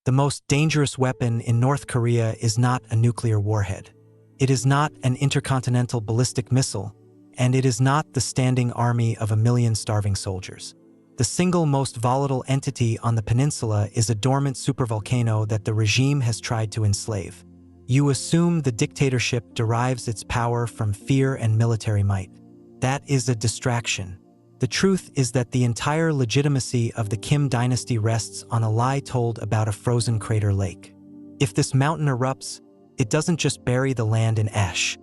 The most dangerous weapon in North Korea is not a nuclear warhead. It is not an intercontinental ballistic missile, and it is not the standing army of 1 million starving soldiers. The single most volatile entity on the peninsula is a dormant supervolcano that the regime has tried to enslave. You assume the dictatorship derives its power from fear and military might. That is a distraction. The truth is that the entire legitimacy of the Kim dynasty rests on a lie told about a frozen crater lake. If this mountain erupts, it doesn't just bury the land in ash.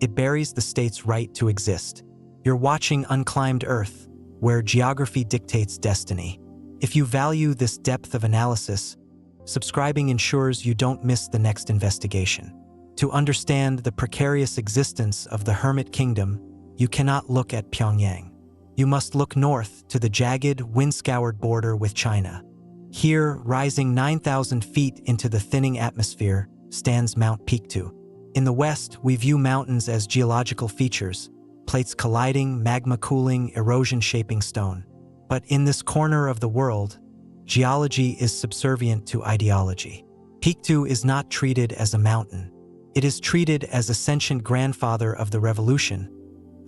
It buries the state's right to exist. You're watching unclimbed earth, where geography dictates destiny. If you value this depth of analysis, subscribing ensures you don't miss the next investigation. To understand the precarious existence of the Hermit Kingdom, you cannot look at Pyongyang. You must look north to the jagged, wind-scoured border with China. Here, rising 9,000 feet into the thinning atmosphere, stands Mount Paektu. In the west, we view mountains as geological features, plates colliding, magma cooling, erosion shaping stone. But in this corner of the world, geology is subservient to ideology. Paektu is not treated as a mountain. It is treated as a sentient grandfather of the revolution,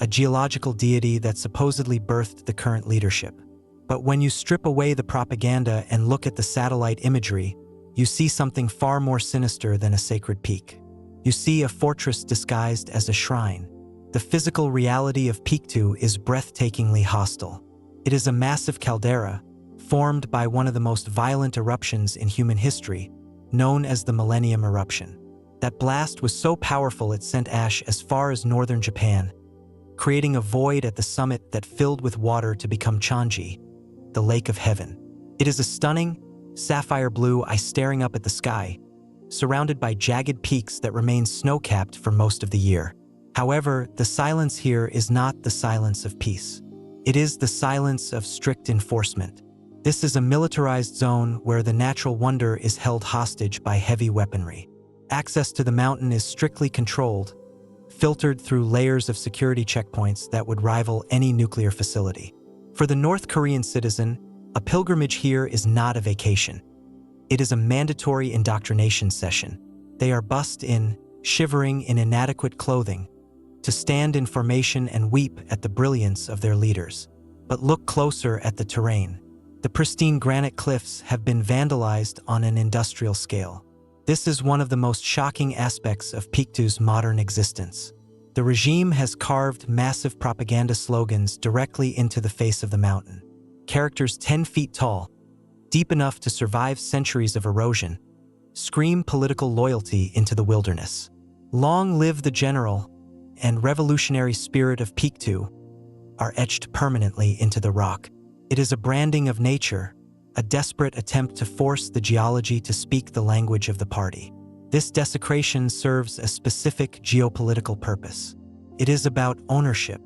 a geological deity that supposedly birthed the current leadership. But when you strip away the propaganda and look at the satellite imagery, you see something far more sinister than a sacred peak. You see a fortress disguised as a shrine. The physical reality of Paektu is breathtakingly hostile. It is a massive caldera, formed by one of the most violent eruptions in human history, known as the Millennium Eruption. That blast was so powerful it sent ash as far as northern Japan, creating a void at the summit that filled with water to become Chanji, the Lake of Heaven. It is a stunning, sapphire blue eye staring up at the sky, surrounded by jagged peaks that remain snow-capped for most of the year. However, the silence here is not the silence of peace. It is the silence of strict enforcement. This is a militarized zone where the natural wonder is held hostage by heavy weaponry. Access to the mountain is strictly controlled, filtered through layers of security checkpoints that would rival any nuclear facility. For the North Korean citizen, a pilgrimage here is not a vacation. It is a mandatory indoctrination session. They are bussed in, shivering in inadequate clothing, to stand in formation and weep at the brilliance of their leaders. But look closer at the terrain. The pristine granite cliffs have been vandalized on an industrial scale. This is one of the most shocking aspects of Paektu's modern existence. The regime has carved massive propaganda slogans directly into the face of the mountain. Characters 10 feet tall, deep enough to survive centuries of erosion, scream political loyalty into the wilderness. Long live the general and revolutionary spirit of Paektu are etched permanently into the rock. It is a branding of nature, a desperate attempt to force the geology to speak the language of the party. This desecration serves a specific geopolitical purpose. It is about ownership.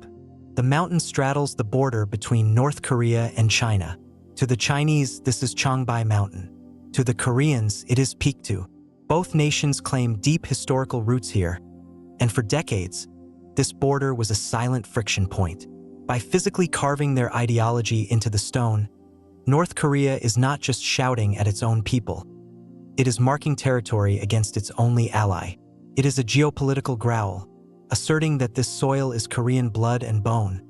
The mountain straddles the border between North Korea and China. To the Chinese, this is Changbai Mountain. To the Koreans, it is Paektu. Both nations claim deep historical roots here, and for decades, this border was a silent friction point. By physically carving their ideology into the stone, North Korea is not just shouting at its own people. It is marking territory against its only ally. It is a geopolitical growl, asserting that this soil is Korean blood and bone,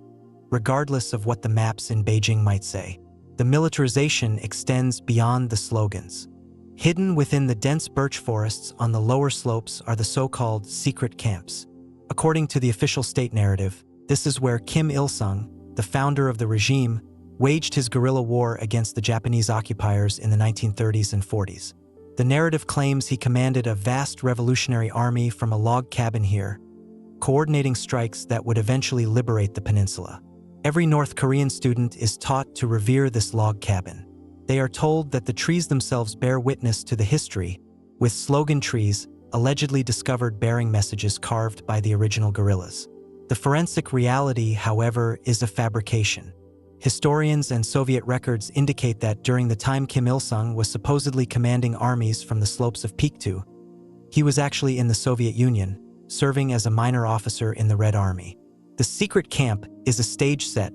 regardless of what the maps in Beijing might say. The militarization extends beyond the slogans. Hidden within the dense birch forests on the lower slopes are the so-called secret camps. According to the official state narrative, this is where Kim Il-sung, the founder of the regime, waged his guerrilla war against the Japanese occupiers in the 1930s and 40s. The narrative claims he commanded a vast revolutionary army from a log cabin here, coordinating strikes that would eventually liberate the peninsula. Every North Korean student is taught to revere this log cabin. They are told that the trees themselves bear witness to the history, with slogan trees allegedly discovered bearing messages carved by the original guerrillas. The forensic reality, however, is a fabrication. Historians and Soviet records indicate that during the time Kim Il-sung was supposedly commanding armies from the slopes of Paektu, he was actually in the Soviet Union, serving as a minor officer in the Red Army. The secret camp is a stage set,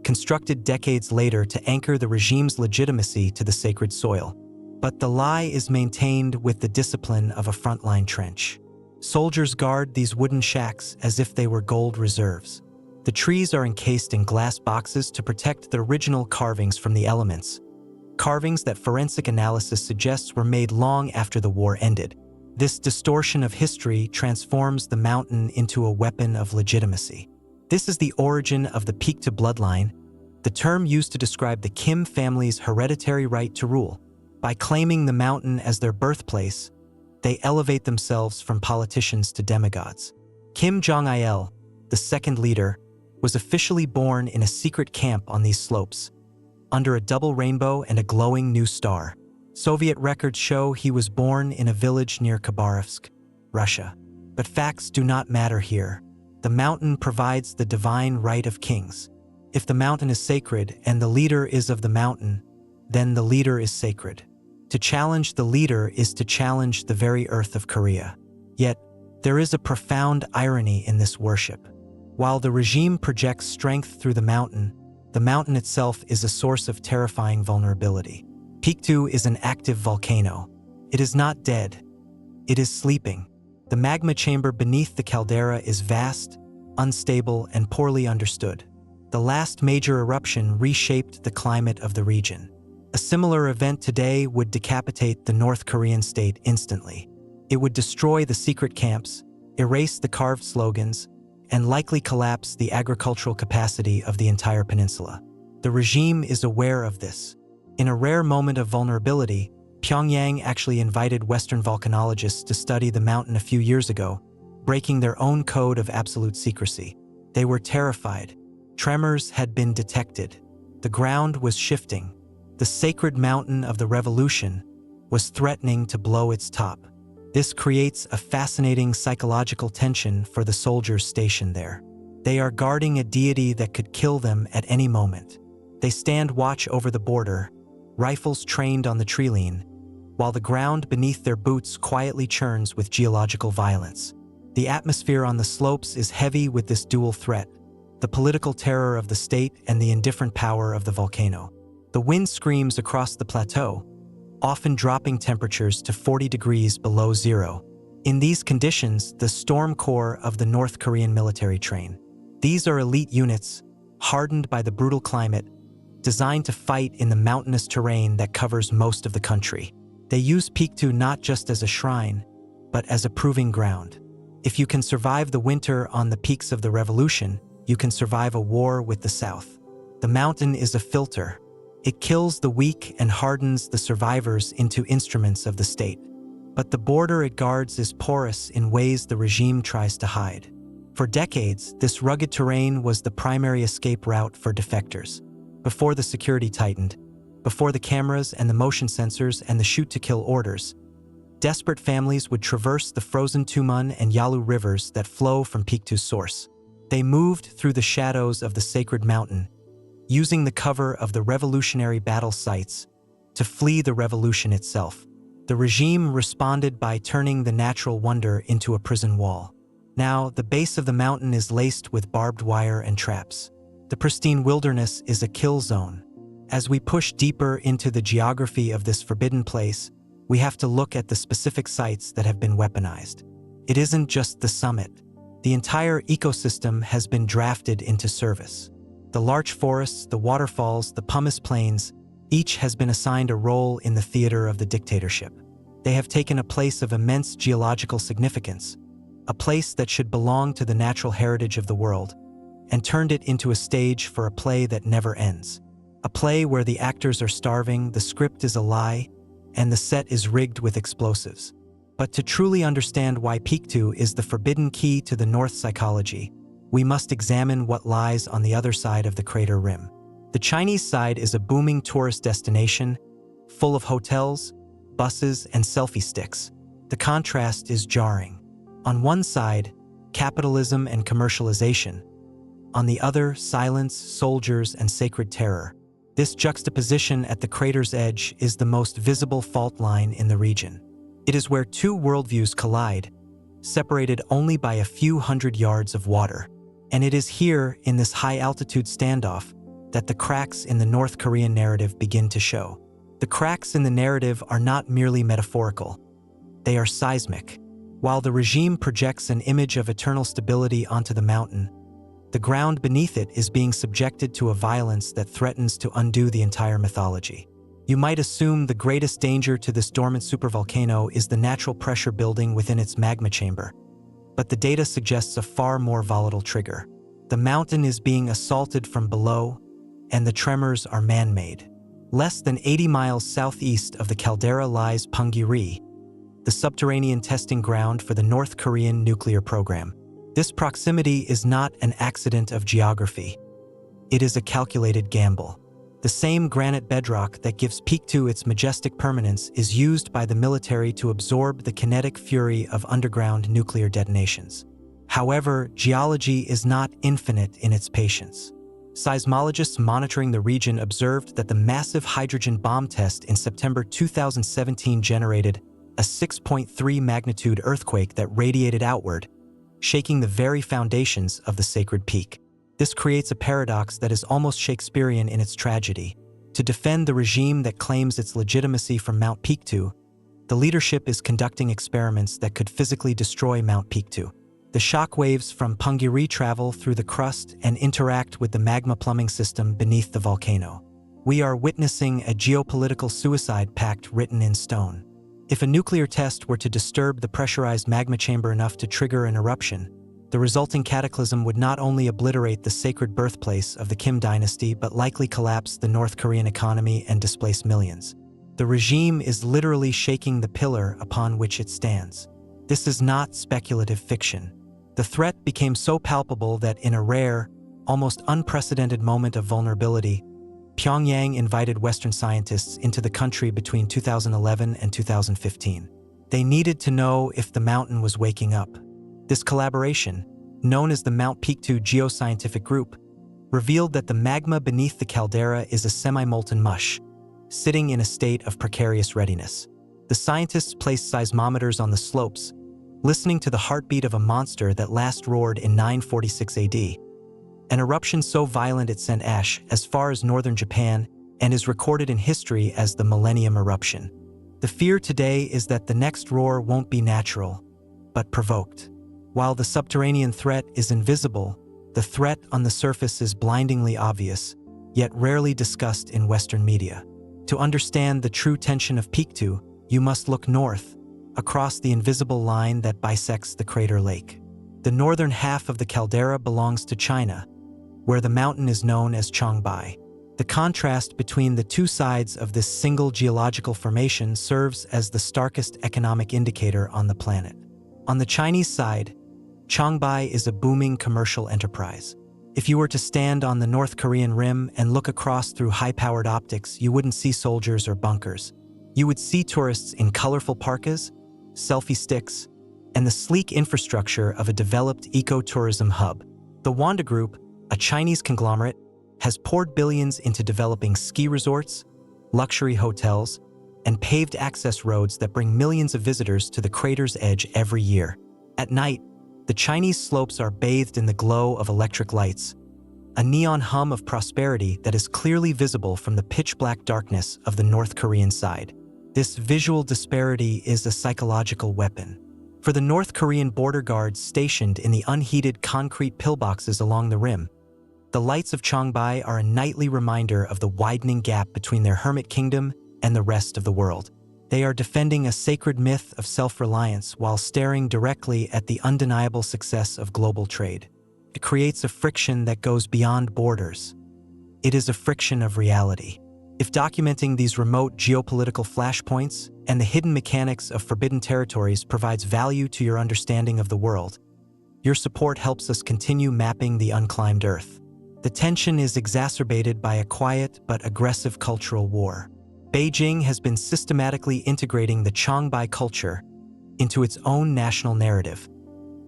constructed decades later to anchor the regime's legitimacy to the sacred soil. but the lie is maintained with the discipline of a frontline trench. Soldiers guard these wooden shacks as if they were gold reserves. The trees are encased in glass boxes to protect the original carvings from the elements, carvings that forensic analysis suggests were made long after the war ended. This distortion of history transforms the mountain into a weapon of legitimacy. This is the origin of the Paektu bloodline, the term used to describe the Kim family's hereditary right to rule. By claiming the mountain as their birthplace, they elevate themselves from politicians to demigods. Kim Jong-il, the second leader, was officially born in a secret camp on these slopes, under a double rainbow and a glowing new star. Soviet records show he was born in a village near Khabarovsk, Russia. But facts do not matter here. The mountain provides the divine right of kings. If the mountain is sacred and the leader is of the mountain, then the leader is sacred. To challenge the leader is to challenge the very earth of Korea. Yet, there is a profound irony in this worship. While the regime projects strength through the mountain itself is a source of terrifying vulnerability. Paektu is an active volcano. It is not dead. It is sleeping. The magma chamber beneath the caldera is vast, unstable, and poorly understood. The last major eruption reshaped the climate of the region. A similar event today would decapitate the North Korean state instantly. It would destroy the secret camps, erase the carved slogans, and likely collapse the agricultural capacity of the entire peninsula. The regime is aware of this. In a rare moment of vulnerability, Pyongyang actually invited Western volcanologists to study the mountain a few years ago, breaking their own code of absolute secrecy. They were terrified. Tremors had been detected. The ground was shifting. The sacred mountain of the revolution was threatening to blow its top. This creates a fascinating psychological tension for the soldiers stationed there. They are guarding a deity that could kill them at any moment. They stand watch over the border, rifles trained on the treeline, while the ground beneath their boots quietly churns with geological violence. The atmosphere on the slopes is heavy with this dual threat, the political terror of the state and the indifferent power of the volcano. The wind screams across the plateau, often dropping temperatures to 40 degrees below zero. In these conditions, the Storm Corps of the North Korean military train. These are elite units, hardened by the brutal climate, designed to fight in the mountainous terrain that covers most of the country. They use Paektu not just as a shrine, but as a proving ground. If you can survive the winter on the peaks of the revolution, you can survive a war with the South. The mountain is a filter. It kills the weak and hardens the survivors into instruments of the state. But the border it guards is porous in ways the regime tries to hide. For decades, this rugged terrain was the primary escape route for defectors. Before the security tightened, before the cameras and the motion sensors and the shoot-to-kill orders, desperate families would traverse the frozen Tumun and Yalu rivers that flow from Paektu's source. They moved through the shadows of the sacred mountain, using the cover of the revolutionary battle sites to flee the revolution itself. The regime responded by turning the natural wonder into a prison wall. Now, the base of the mountain is laced with barbed wire and traps. The pristine wilderness is a kill zone. As we push deeper into the geography of this forbidden place, we have to look at the specific sites that have been weaponized. It isn't just the summit. The entire ecosystem has been drafted into service. The larch forests, the waterfalls, the pumice plains, each has been assigned a role in the theater of the dictatorship. They have taken a place of immense geological significance, a place that should belong to the natural heritage of the world, and turned it into a stage for a play that never ends. A play where the actors are starving, the script is a lie, and the set is rigged with explosives. But to truly understand why Paektu is the forbidden key to the North psychology, we must examine what lies on the other side of the crater rim. The Chinese side is a booming tourist destination, full of hotels, buses, and selfie sticks. The contrast is jarring. On one side, capitalism and commercialization. On the other, silence, soldiers, and sacred terror. This juxtaposition at the crater's edge is the most visible fault line in the region. It is where two worldviews collide, separated only by a few hundred yards of water. And it is here, in this high-altitude standoff, that the cracks in the North Korean narrative begin to show. The cracks in the narrative are not merely metaphorical. They are seismic. While the regime projects an image of eternal stability onto the mountain, the ground beneath it is being subjected to a violence that threatens to undo the entire mythology. You might assume the greatest danger to this dormant supervolcano is the natural pressure building within its magma chamber. But the data suggests a far more volatile trigger. The mountain is being assaulted from below, and the tremors are man-made. Less than 80 miles southeast of the caldera lies Punggye-ri, the subterranean testing ground for the North Korean nuclear program. This proximity is not an accident of geography. It is a calculated gamble. The same granite bedrock that gives Paektu its majestic permanence is used by the military to absorb the kinetic fury of underground nuclear detonations. However, geology is not infinite in its patience. Seismologists monitoring the region observed that the massive hydrogen bomb test in September 2017 generated a 6.3 magnitude earthquake that radiated outward, shaking the very foundations of the sacred peak. This creates a paradox that is almost Shakespearean in its tragedy. To defend the regime that claims its legitimacy from Mount Paektu, the leadership is conducting experiments that could physically destroy Mount Paektu. The shock waves from Punggye-ri travel through the crust and interact with the magma plumbing system beneath the volcano. We are witnessing a geopolitical suicide pact written in stone. If a nuclear test were to disturb the pressurized magma chamber enough to trigger an eruption, the resulting cataclysm would not only obliterate the sacred birthplace of the Kim dynasty but likely collapse the North Korean economy and displace millions. The regime is literally shaking the pillar upon which it stands. This is not speculative fiction. The threat became so palpable that in a rare, almost unprecedented moment of vulnerability, Pyongyang invited Western scientists into the country between 2011 and 2015. They needed to know if the mountain was waking up. This collaboration, known as the Mount Paektu Geoscientific Group, revealed that the magma beneath the caldera is a semi-molten mush, sitting in a state of precarious readiness. The scientists placed seismometers on the slopes, listening to the heartbeat of a monster that last roared in 946 AD, an eruption so violent it sent ash as far as northern Japan and is recorded in history as the Millennium Eruption. The fear today is that the next roar won't be natural, but provoked. While the subterranean threat is invisible, the threat on the surface is blindingly obvious, yet rarely discussed in Western media. To understand the true tension of Paektu, you must look north, across the invisible line that bisects the crater lake. The northern half of the caldera belongs to China, where the mountain is known as Changbai. The contrast between the two sides of this single geological formation serves as the starkest economic indicator on the planet. On the Chinese side, Changbai is a booming commercial enterprise. If you were to stand on the North Korean rim and look across through high-powered optics, you wouldn't see soldiers or bunkers. You would see tourists in colorful parkas, selfie sticks, and the sleek infrastructure of a developed eco-tourism hub. The Wanda Group, a Chinese conglomerate, has poured billions into developing ski resorts, luxury hotels, and paved access roads that bring millions of visitors to the crater's edge every year. At night, the Chinese slopes are bathed in the glow of electric lights, a neon hum of prosperity that is clearly visible from the pitch-black darkness of the North Korean side. This visual disparity is a psychological weapon. For the North Korean border guards stationed in the unheated concrete pillboxes along the rim, the lights of Changbai are a nightly reminder of the widening gap between their hermit kingdom and the rest of the world. They are defending a sacred myth of self-reliance while staring directly at the undeniable success of global trade. It creates a friction that goes beyond borders. It is a friction of reality. If documenting these remote geopolitical flashpoints and the hidden mechanics of forbidden territories provides value to your understanding of the world, your support helps us continue mapping the unclimbed earth. The tension is exacerbated by a quiet but aggressive cultural war. Beijing has been systematically integrating the Changbai culture into its own national narrative,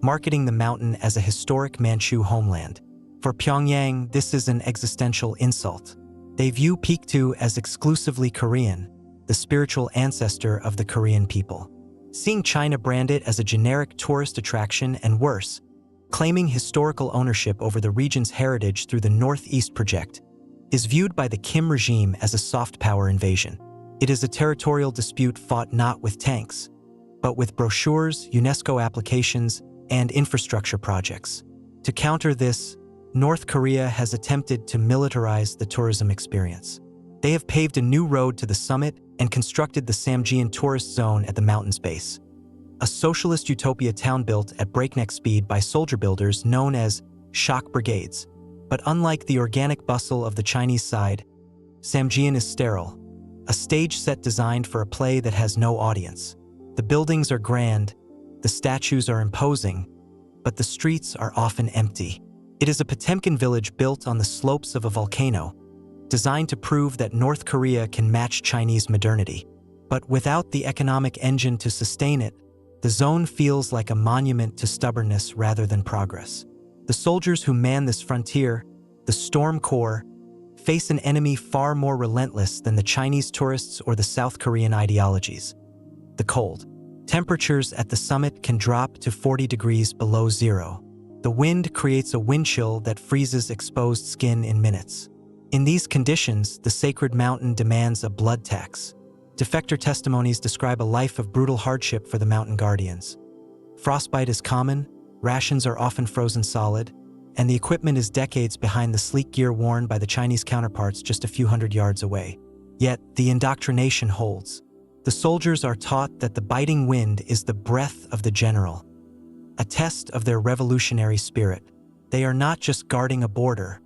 marketing the mountain as a historic Manchu homeland. For Pyongyang, this is an existential insult. They view Paektu as exclusively Korean, the spiritual ancestor of the Korean people. Seeing China brand it as a generic tourist attraction and worse, claiming historical ownership over the region's heritage through the Northeast Project, is viewed by the Kim regime as a soft power invasion. It is a territorial dispute fought not with tanks, but with brochures, UNESCO applications, and infrastructure projects. To counter this, North Korea has attempted to militarize the tourism experience. They have paved a new road to the summit and constructed the Samjian tourist zone at the mountain's base. A socialist utopia town built at breakneck speed by soldier builders known as shock brigades. But unlike the organic bustle of the Chinese side, Samjian is sterile, a stage set designed for a play that has no audience. The buildings are grand, the statues are imposing, but the streets are often empty. It is a Potemkin village built on the slopes of a volcano, designed to prove that North Korea can match Chinese modernity. But without the economic engine to sustain it, the zone feels like a monument to stubbornness rather than progress. The soldiers who man this frontier, the Storm Corps, face an enemy far more relentless than the Chinese tourists or the South Korean ideologies: the cold. Temperatures at the summit can drop to 40 degrees below zero. The wind creates a wind chill that freezes exposed skin in minutes. In these conditions, the sacred mountain demands a blood tax. Defector testimonies describe a life of brutal hardship for the mountain guardians. Frostbite is common, rations are often frozen solid, and the equipment is decades behind the sleek gear worn by the Chinese counterparts just a few hundred yards away. Yet, the indoctrination holds. The soldiers are taught that the biting wind is the breath of the general, a test of their revolutionary spirit. They are not just guarding a border,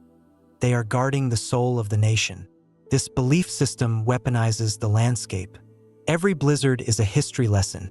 they are guarding the soul of the nation. This belief system weaponizes the landscape. Every blizzard is a history lesson.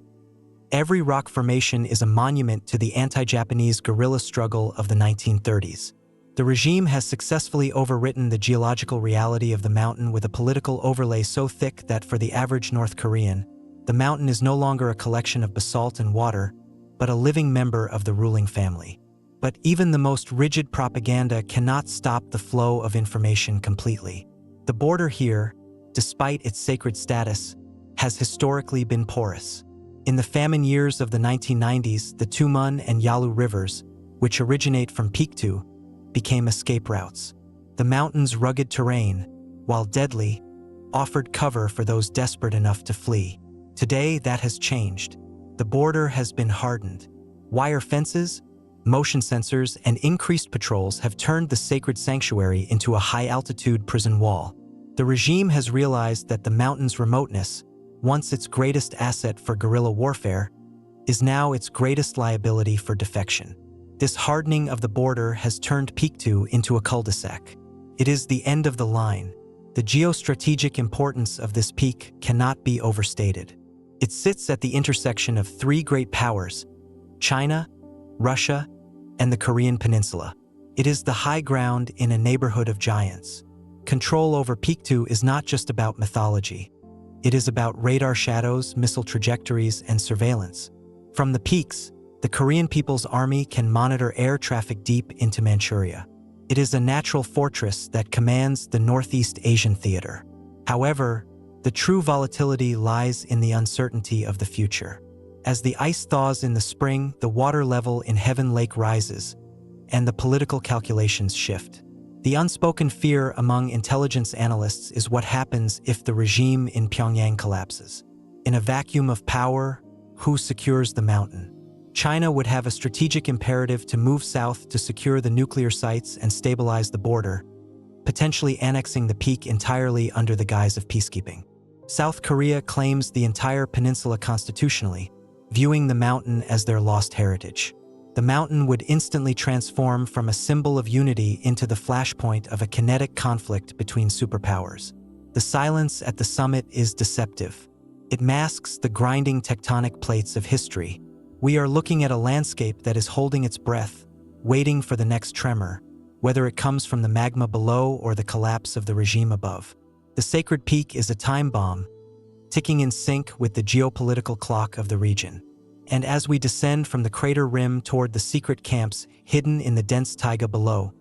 Every rock formation is a monument to the anti-Japanese guerrilla struggle of the 1930s. The regime has successfully overwritten the geological reality of the mountain with a political overlay so thick that for the average North Korean, the mountain is no longer a collection of basalt and water, but a living member of the ruling family. But even the most rigid propaganda cannot stop the flow of information completely. The border here, despite its sacred status, has historically been porous. In the famine years of the 1990s, the Tumun and Yalu rivers, which originate from Paektu, became escape routes. The mountain's rugged terrain, while deadly, offered cover for those desperate enough to flee. Today, that has changed. The border has been hardened. Wire fences, motion sensors, and increased patrols have turned the sacred sanctuary into a high-altitude prison wall. The regime has realized that the mountain's remoteness, once its greatest asset for guerrilla warfare, is now its greatest liability for defection. This hardening of the border has turned Paektu into a cul-de-sac. It is the end of the line. The geostrategic importance of this peak cannot be overstated. It sits at the intersection of three great powers: China, Russia, and the Korean Peninsula. It is the high ground in a neighborhood of giants. Control over Paektu is not just about mythology. It is about radar shadows, missile trajectories, and surveillance. From the peaks, the Korean People's Army can monitor air traffic deep into Manchuria. It is a natural fortress that commands the Northeast Asian theater. However, the true volatility lies in the uncertainty of the future. As the ice thaws in the spring, the water level in Heaven Lake rises, and the political calculations shift. The unspoken fear among intelligence analysts is what happens if the regime in Pyongyang collapses. In a vacuum of power, who secures the mountain? China would have a strategic imperative to move south to secure the nuclear sites and stabilize the border, potentially annexing the peak entirely under the guise of peacekeeping. South Korea claims the entire peninsula constitutionally, viewing the mountain as their lost heritage. The mountain would instantly transform from a symbol of unity into the flashpoint of a kinetic conflict between superpowers. The silence at the summit is deceptive. It masks the grinding tectonic plates of history. We are looking at a landscape that is holding its breath, waiting for the next tremor, whether it comes from the magma below or the collapse of the regime above. The sacred peak is a time bomb, ticking in sync with the geopolitical clock of the region. And as we descend from the crater rim toward the secret camps hidden in the dense taiga below,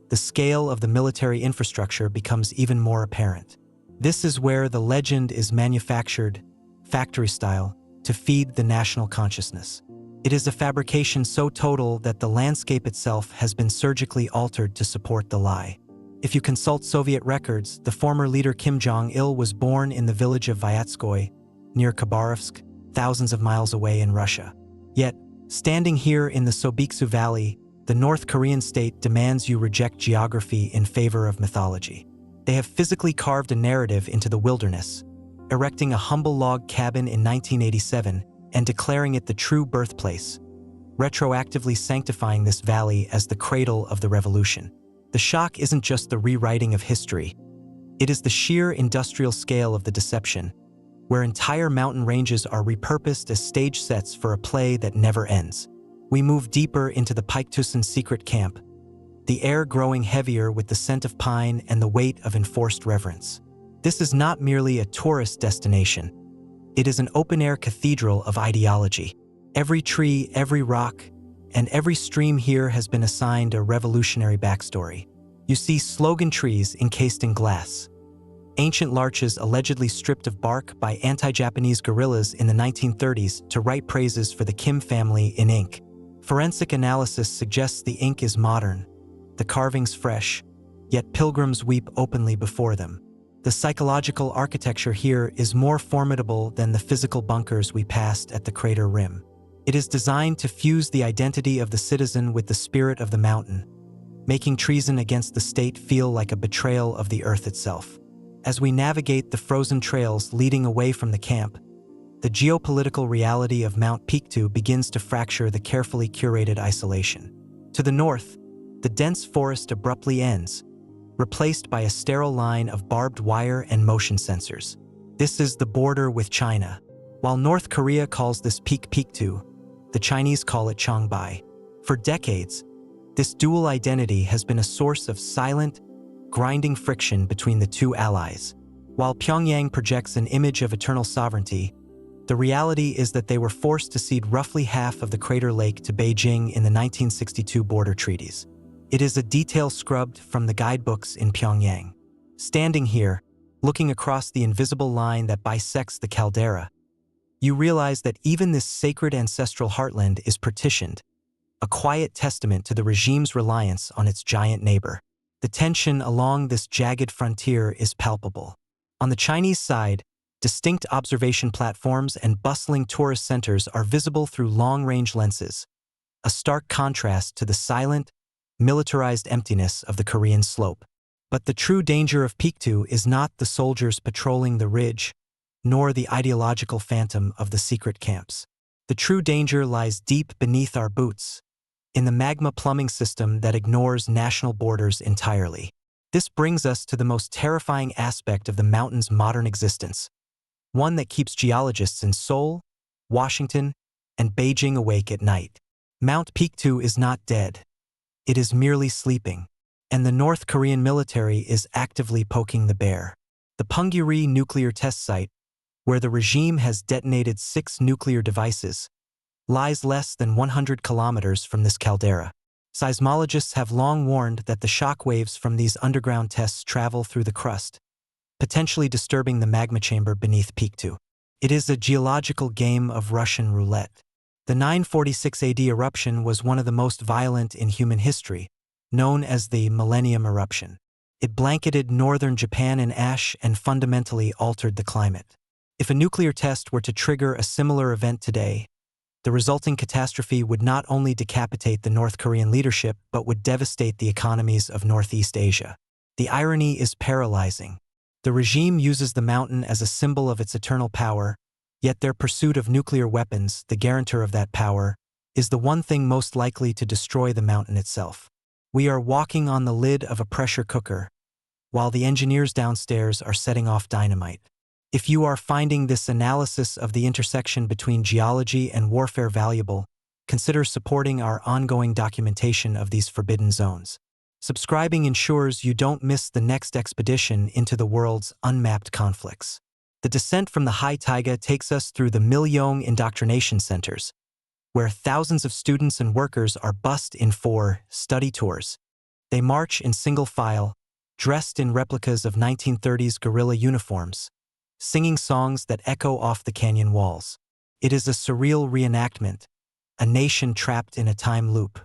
the scale of the military infrastructure becomes even more apparent. This is where the legend is manufactured, factory style, to feed the national consciousness. It is a fabrication so total that the landscape itself has been surgically altered to support the lie. If you consult Soviet records, the former leader Kim Jong-il was born in the village of Vyatskoye, near Khabarovsk, thousands of miles away in Russia. Yet, standing here in the Sobiksu Valley, the North Korean state demands you reject geography in favor of mythology. They have physically carved a narrative into the wilderness, erecting a humble log cabin in 1987 and declaring it the true birthplace, retroactively sanctifying this valley as the cradle of the revolution. The shock isn't just the rewriting of history. It is the sheer industrial scale of the deception, where entire mountain ranges are repurposed as stage sets for a play that never ends. We move deeper into the Paektusan secret camp, the air growing heavier with the scent of pine and the weight of enforced reverence. This is not merely a tourist destination. It is an open-air cathedral of ideology. Every tree, every rock, and every stream here has been assigned a revolutionary backstory. You see slogan trees encased in glass, ancient larches allegedly stripped of bark by anti-Japanese guerrillas in the 1930s to write praises for the Kim family in ink. Forensic analysis suggests the ink is modern, the carvings fresh, yet pilgrims weep openly before them. The psychological architecture here is more formidable than the physical bunkers we passed at the crater rim. It is designed to fuse the identity of the citizen with the spirit of the mountain, making treason against the state feel like a betrayal of the earth itself. As we navigate the frozen trails leading away from the camp, the geopolitical reality of Mount Paektu begins to fracture the carefully curated isolation. To the north, the dense forest abruptly ends, replaced by a sterile line of barbed wire and motion sensors. This is the border with China. While North Korea calls this peak Paektu, the Chinese call it Changbai. For decades, this dual identity has been a source of silent, grinding friction between the two allies. While Pyongyang projects an image of eternal sovereignty, the reality is that they were forced to cede roughly half of the crater lake to Beijing in the 1962 border treaties. It is a detail scrubbed from the guidebooks in Pyongyang. Standing here, looking across the invisible line that bisects the caldera, you realize that even this sacred ancestral heartland is partitioned, a quiet testament to the regime's reliance on its giant neighbor. The tension along this jagged frontier is palpable. On the Chinese side, distinct observation platforms and bustling tourist centers are visible through long-range lenses, a stark contrast to the silent, militarized emptiness of the Korean slope. But the true danger of Paektu is not the soldiers patrolling the ridge, nor the ideological phantom of the secret camps. The true danger lies deep beneath our boots, in the magma plumbing system that ignores national borders entirely. This brings us to the most terrifying aspect of the mountain's modern existence, one that keeps geologists in Seoul, Washington, and Beijing awake at night. Mount Paektu is not dead. It is merely sleeping, and the North Korean military is actively poking the bear. The Punggye-ri nuclear test site, where the regime has detonated 6 nuclear devices, lies less than 100 kilometers from this caldera. Seismologists have long warned that the shock waves from these underground tests travel through the crust, potentially disturbing the magma chamber beneath Paektu. It is a geological game of Russian roulette. The 946 AD eruption was one of the most violent in human history, known as the Millennium Eruption. It blanketed northern Japan in ash and fundamentally altered the climate. If a nuclear test were to trigger a similar event today, the resulting catastrophe would not only decapitate the North Korean leadership but would devastate the economies of Northeast Asia. The irony is paralyzing. The regime uses the mountain as a symbol of its eternal power, yet their pursuit of nuclear weapons, the guarantor of that power, is the one thing most likely to destroy the mountain itself. We are walking on the lid of a pressure cooker, while the engineers downstairs are setting off dynamite. If you are finding this analysis of the intersection between geology and warfare valuable, consider supporting our ongoing documentation of these forbidden zones. Subscribing ensures you don't miss the next expedition into the world's unmapped conflicts. The descent from the high taiga takes us through the Milyong indoctrination centers, where thousands of students and workers are bussed in for study tours. They march in single file, dressed in replicas of 1930s guerrilla uniforms, singing songs that echo off the canyon walls. It is a surreal reenactment, a nation trapped in a time loop.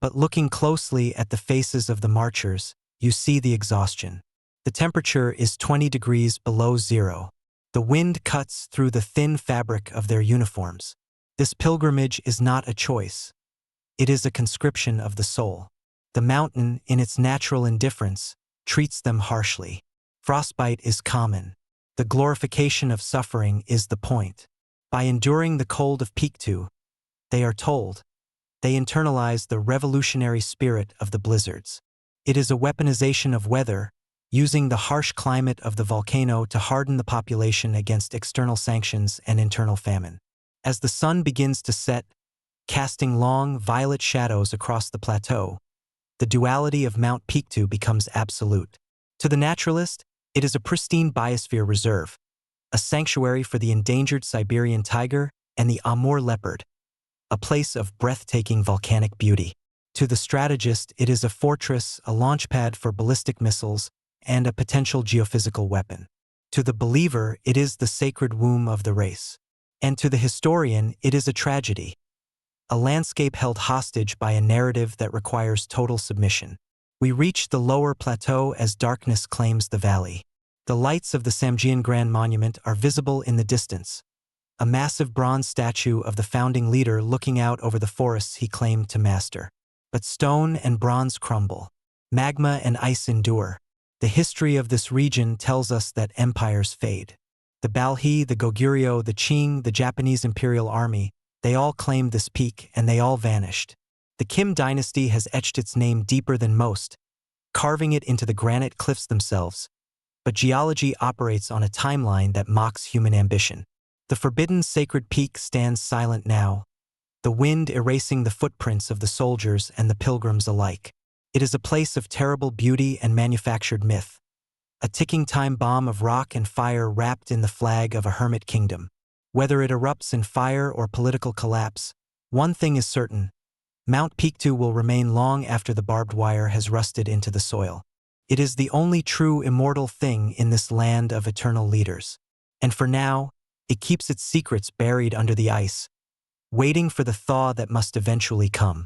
But looking closely at the faces of the marchers, you see the exhaustion. The temperature is 20 degrees below zero. The wind cuts through the thin fabric of their uniforms. This pilgrimage is not a choice. It is a conscription of the soul. The mountain, in its natural indifference, treats them harshly. Frostbite is common. The glorification of suffering is the point. By enduring the cold of Paektu, they are told, they internalize the revolutionary spirit of the blizzards. It is a weaponization of weather, using the harsh climate of the volcano to harden the population against external sanctions and internal famine. As the sun begins to set, casting long, violet shadows across the plateau, the duality of Mount Paektu becomes absolute. To the naturalist, it is a pristine biosphere reserve, a sanctuary for the endangered Siberian tiger and the Amur leopard, a place of breathtaking volcanic beauty. To the strategist, it is a fortress, a launchpad for ballistic missiles, and a potential geophysical weapon. To the believer, it is the sacred womb of the race. And to the historian, it is a tragedy, a landscape held hostage by a narrative that requires total submission. We reach the lower plateau as darkness claims the valley. The lights of the Samjian Grand Monument are visible in the distance, a massive bronze statue of the founding leader looking out over the forests he claimed to master. But stone and bronze crumble. Magma and ice endure. The history of this region tells us that empires fade. The Balhae, the Goguryeo, the Qing, the Japanese Imperial Army, they all claimed this peak and they all vanished. The Kim dynasty has etched its name deeper than most, carving it into the granite cliffs themselves. But geology operates on a timeline that mocks human ambition. The forbidden sacred peak stands silent now, the wind erasing the footprints of the soldiers and the pilgrims alike. It is a place of terrible beauty and manufactured myth, a ticking time bomb of rock and fire wrapped in the flag of a hermit kingdom. Whether it erupts in fire or political collapse, one thing is certain: Mount Paektu will remain long after the barbed wire has rusted into the soil. It is the only true immortal thing in this land of eternal leaders. And for now, it keeps its secrets buried under the ice, waiting for the thaw that must eventually come.